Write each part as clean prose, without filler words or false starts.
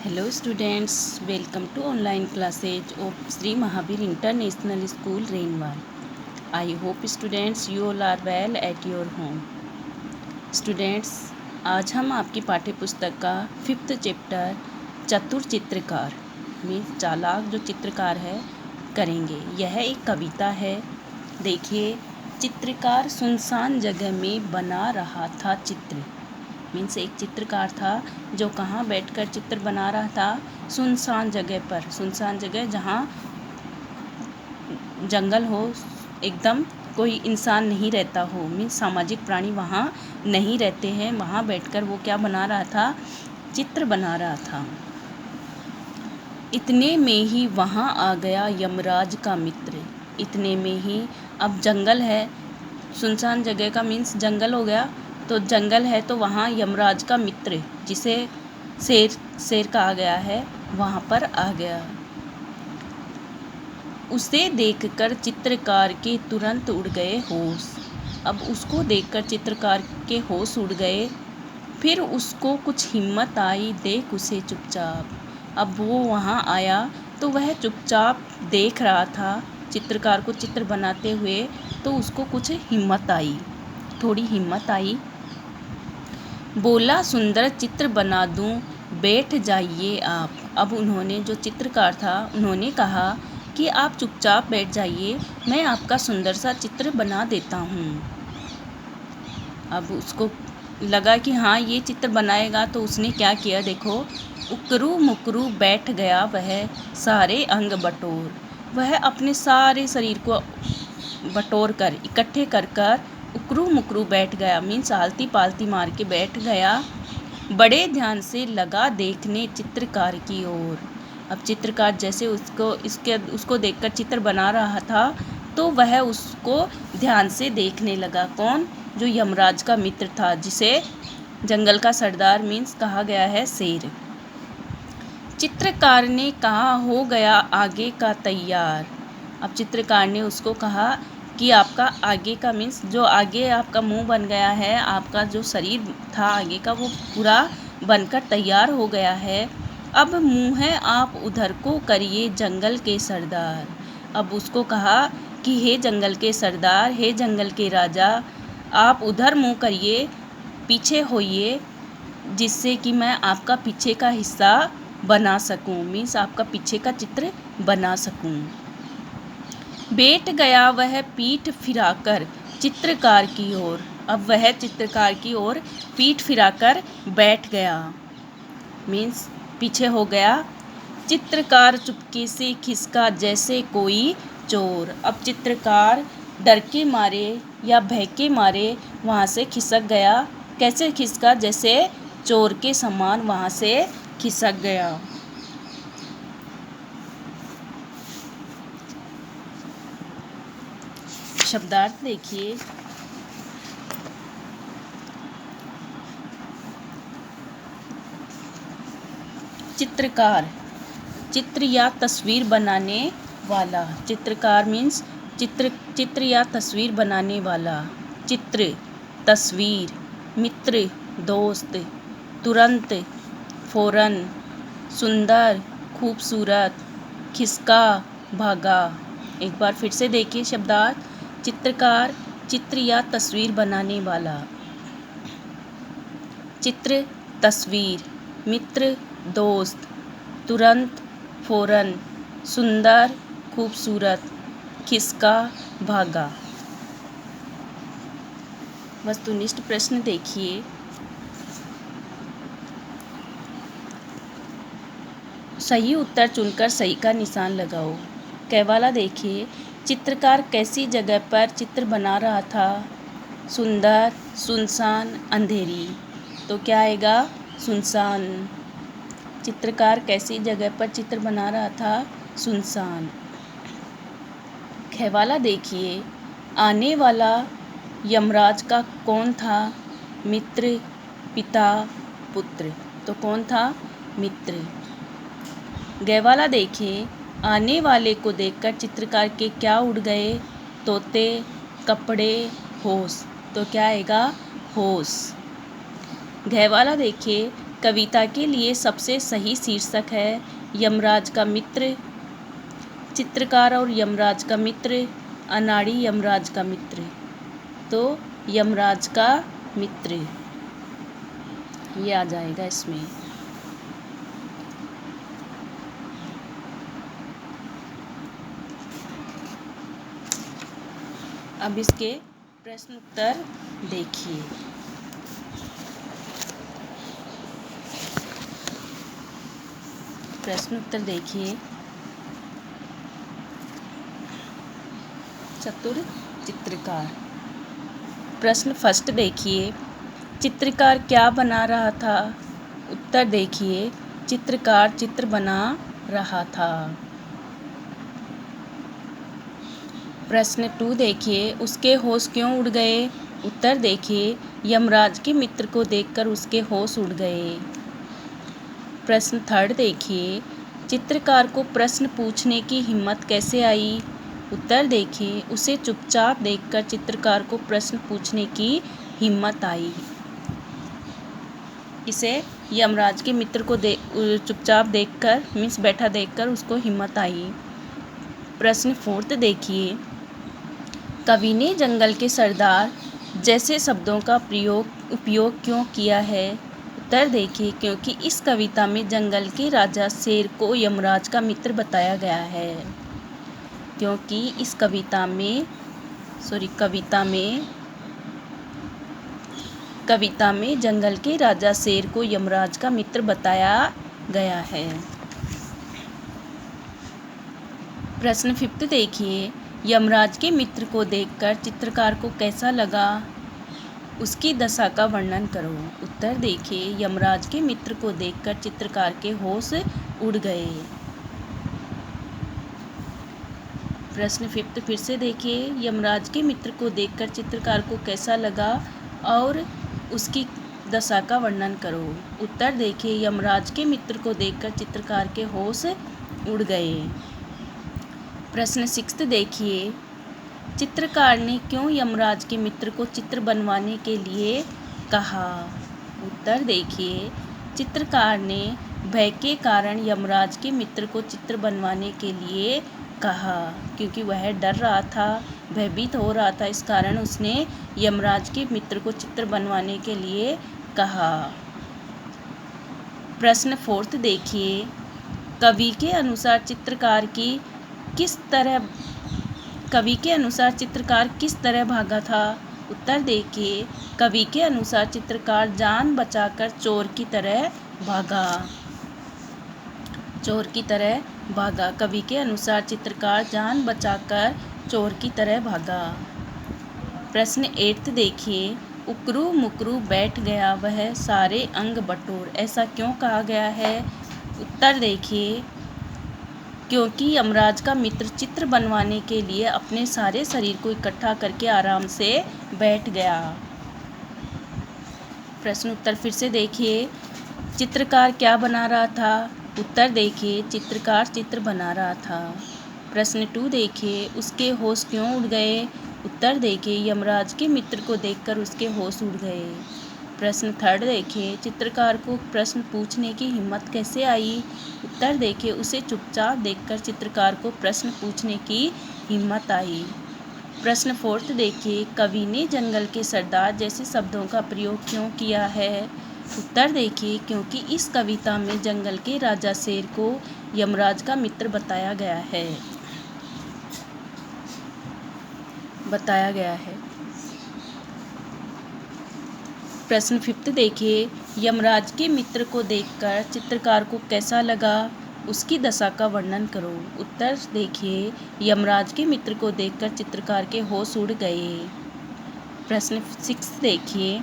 Hello students, welcome to online classes of Sri Mahavir International School Rainwal. I hope students you all are well at your home. Students, आज हम आपकी पाठ्य पुस्तक का 5th chapter चतुर चित्रकार में चालाक जो चित्रकार है करेंगे। यह एक कविता है। देखिए, चित्रकार सुनसान जगह में बना रहा था चित्र। मीन्स एक चित्रकार था जो कहाँ बैठकर चित्र बना रहा था, सुनसान जगह पर। सुनसान जगह जहाँ जंगल हो, एकदम कोई इंसान नहीं रहता हो, मीन्स सामाजिक प्राणी वहाँ नहीं रहते हैं। वहाँ बैठकर वो क्या बना रहा था, चित्र बना रहा था। इतने में ही वहाँ आ गया यमराज का मित्र। इतने में ही, अब जंगल है, सुनसान जगह का मीन्स जंगल हो गया, तो जंगल है तो वहाँ यमराज का मित्र जिसे शेर कहा गया है वहाँ पर आ गया। उसे देखकर चित्रकार के तुरंत उड़ गए होश। अब उसको देखकर चित्रकार के होश उड़ गए। फिर उसको कुछ हिम्मत आई, देख उसे चुपचाप। अब वो वहाँ आया तो वह चुपचाप देख रहा था चित्रकार को चित्र बनाते हुए, तो उसको कुछ हिम्मत आई, थोड़ी हिम्मत आई। बोला, सुंदर चित्र बना दूं, बैठ जाइए आप। अब उन्होंने, जो चित्रकार था, उन्होंने कहा कि आप चुपचाप बैठ जाइए, मैं आपका सुंदर सा चित्र बना देता हूँ। अब उसको लगा कि हाँ ये चित्र बनाएगा, तो उसने क्या किया, देखो, उकरू मुकरू बैठ गया वह सारे अंग बटोर। वह अपने सारे शरीर को बटोर कर, इकट्ठे कर कर उकरू मुकरू बैठ गया, मीन्स आलती पालती मार के बैठ गया। बड़े ध्यान से लगा देखने चित्रकार की ओर। अब चित्रकार जैसे उसको देखकर चित्र बना रहा था, तो वह उसको ध्यान से देखने लगा। कौन? जो यमराज का मित्र था, जिसे जंगल का सरदार मीन्स कहा गया है शेर। चित्रकार ने कहा, हो गया आगे का तैयार। अब चित्रकार ने उसको कहा कि आपका आगे का मीन्स जो आगे आपका मुंह बन गया है, आपका जो शरीर था आगे का वो पूरा बनकर तैयार हो गया है। अब मुँह है आप उधर को करिए जंगल के सरदार। अब उसको कहा कि हे जंगल के सरदार, हे जंगल के राजा, आप उधर मुँह करिए, पीछे होइए, जिससे कि मैं आपका पीछे का हिस्सा बना सकूं, मीन्स आपका पीछे का चित्र बना सकूं। बैठ गया वह पीठ फिराकर चित्रकार की ओर। अब वह चित्रकार की ओर पीठ फिराकर बैठ गया, मीन्स पीछे हो गया। चित्रकार चुपके से खिसका जैसे कोई चोर। अब चित्रकार डर के मारे या भय के मारे वहाँ से खिसक गया। कैसे खिसका? जैसे चोर के समान वहाँ से खिसक गया। शब्दार्थ देखिए। चित्रकार, चित्र या तस्वीर बनाने वाला। चित्रकार मीन्स चित्र या तस्वीर बनाने वाला। चित्र, तस्वीर, मित्र, दोस्त, तुरंत, फौरन, सुंदर, खूबसूरत, खिसका, भागा। एक बार फिर से देखिए शब्दार्थ। चित्रकार, चित्र या तस्वीर बनाने वाला। चित्र, तस्वीर, मित्र, दोस्त, तुरंत, फौरन, सुंदर, खूबसूरत, खिसका, भागा। वस्तुनिष्ठ प्रश्न देखिए। सही उत्तर चुनकर सही का निशान लगाओ। कैवाला देखिए, चित्रकार कैसी जगह पर चित्र बना रहा था? सुंदर, सुनसान, अंधेरी। तो क्या आएगा? सुनसान। चित्रकार कैसी जगह पर चित्र बना रहा था? सुनसान। खैवाला देखिए, आने वाला यमराज का कौन था? मित्र, पिता, पुत्र। तो कौन था? मित्र। गैवाला देखिए, आने वाले को देखकर चित्रकार के क्या उड़ गए? तोते, कपड़े, होश। तो क्या आएगा? होश। गहवाला देखिए, कविता के लिए सबसे सही शीर्षक है यमराज का मित्र, चित्रकार और यमराज का मित्र, अनाड़ी यमराज का मित्र। तो यमराज का मित्र ये आ जाएगा इसमें। अब इसके प्रश्न उत्तर देखिए। प्रश्न उत्तर देखिए। चतुर चित्रकार। प्रश्न फर्स्ट देखिए, चित्रकार क्या बना रहा था? उत्तर देखिए, चित्रकार चित्र बना रहा था। प्रश्न 2 देखिए, उसके होश क्यों उड़ गए? उत्तर देखिए, यमराज के मित्र को देखकर उसके होश उड़ गए। प्रश्न 3 देखिए, चित्रकार को प्रश्न पूछने की हिम्मत कैसे आई? उत्तर देखिए, उसे चुपचाप देखकर चित्रकार को प्रश्न पूछने की हिम्मत आई। इसे यमराज के मित्र को चुपचाप देखकर मीन्स बैठा देखकर उसको हिम्मत आई। प्रश्न 4 देखिए, कवि ने जंगल के सरदार जैसे शब्दों का उपयोग क्यों किया है? उत्तर देखिए, क्योंकि इस कविता में जंगल के राजा शेर को यमराज का मित्र बताया गया है। क्योंकि इस कविता में जंगल के राजा शेर को यमराज का मित्र बताया गया है। प्रश्न 5 देखिए, यमराज के मित्र को देखकर चित्रकार को कैसा लगा? उसकी दशा का वर्णन करो। उत्तर देखिए, यमराज के मित्र को देखकर चित्रकार के होश उड़ गए। प्रश्न 5 फिर से देखिए, यमराज के मित्र को देखकर चित्रकार को कैसा लगा और उसकी दशा का वर्णन करो। उत्तर देखिए, यमराज के मित्र को देखकर चित्रकार के होश उड़ गए। प्रश्न 6 देखिए, चित्रकार ने क्यों यमराज के मित्र को चित्र बनवाने के लिए कहा? उत्तर देखिए, चित्रकार ने भय के कारण यमराज के मित्र को चित्र बनवाने के लिए कहा, क्योंकि वह डर रहा था, भयभीत हो रहा था, इस कारण उसने यमराज के मित्र को चित्र बनवाने के लिए कहा। प्रश्न 4 देखिए, कवि के अनुसार चित्रकार किस तरह भागा था? उत्तर देखिए, कवि के अनुसार चित्रकार जान बचाकर चोर की तरह भागा। कवि के अनुसार चित्रकार जान बचाकर चोर की तरह भागा। प्रश्न 8 देखिए, उकरू मुकरू बैठ गया वह सारे अंग बटोर, ऐसा क्यों कहा गया है? उत्तर देखिए, क्योंकि यमराज का मित्र चित्र बनवाने के लिए अपने सारे शरीर को इकट्ठा करके आराम से बैठ गया। प्रश्न उत्तर फिर से देखिए, चित्रकार क्या बना रहा था? उत्तर देखिए, चित्रकार चित्र बना रहा था। प्रश्न 2 देखिए, उसके होश क्यों उड़ गए? उत्तर देखिए, यमराज के मित्र को देखकर उसके होश उड़ गए। प्रश्न 3 देखिए, चित्रकार को प्रश्न पूछने की हिम्मत कैसे आई? उत्तर देखिए, उसे चुपचाप देखकर चित्रकार को प्रश्न पूछने की हिम्मत आई। प्रश्न 4 देखिए, कवि ने जंगल के सरदार जैसे शब्दों का प्रयोग क्यों किया है? उत्तर देखिए, क्योंकि इस कविता में जंगल के राजा शेर को यमराज का मित्र बताया गया है। प्रश्न 5 देखिए, यमराज के मित्र को देखकर चित्रकार को कैसा लगा? उसकी दशा का वर्णन करो। उत्तर देखिए, यमराज के मित्र को देखकर चित्रकार के होश उड़ गए। प्रश्न 6 देखिए,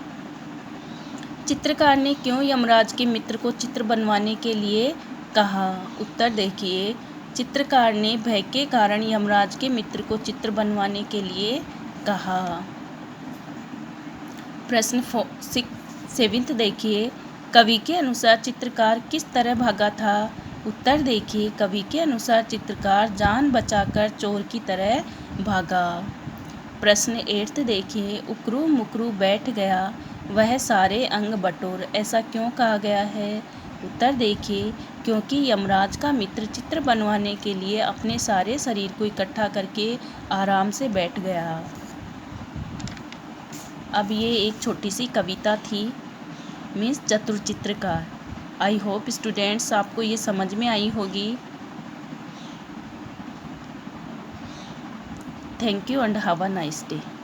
चित्रकार ने क्यों यमराज के मित्र को चित्र बनवाने के लिए कहा? उत्तर देखिए, चित्रकार ने भय के कारण यमराज के मित्र को चित्र बनवाने के लिए कहा। प्रश्न 7 देखिए, कवि के अनुसार चित्रकार किस तरह भागा था? उत्तर देखिए, कवि के अनुसार चित्रकार जान बचाकर चोर की तरह भागा। प्रश्न 8 देखिए, उकरू मुकरू बैठ गया वह सारे अंग बटोर। ऐसा क्यों कहा गया है? उत्तर देखिए, क्योंकि यमराज का मित्र चित्र बनवाने के लिए अपने सारे शरीर को इकट्ठा करके आराम से बैठ गया। अब ये एक छोटी सी कविता थी, मीन्स चतुर चित्रकार। आई होप स्टूडेंट्स आपको ये समझ में आई होगी। Thank you and have a nice day.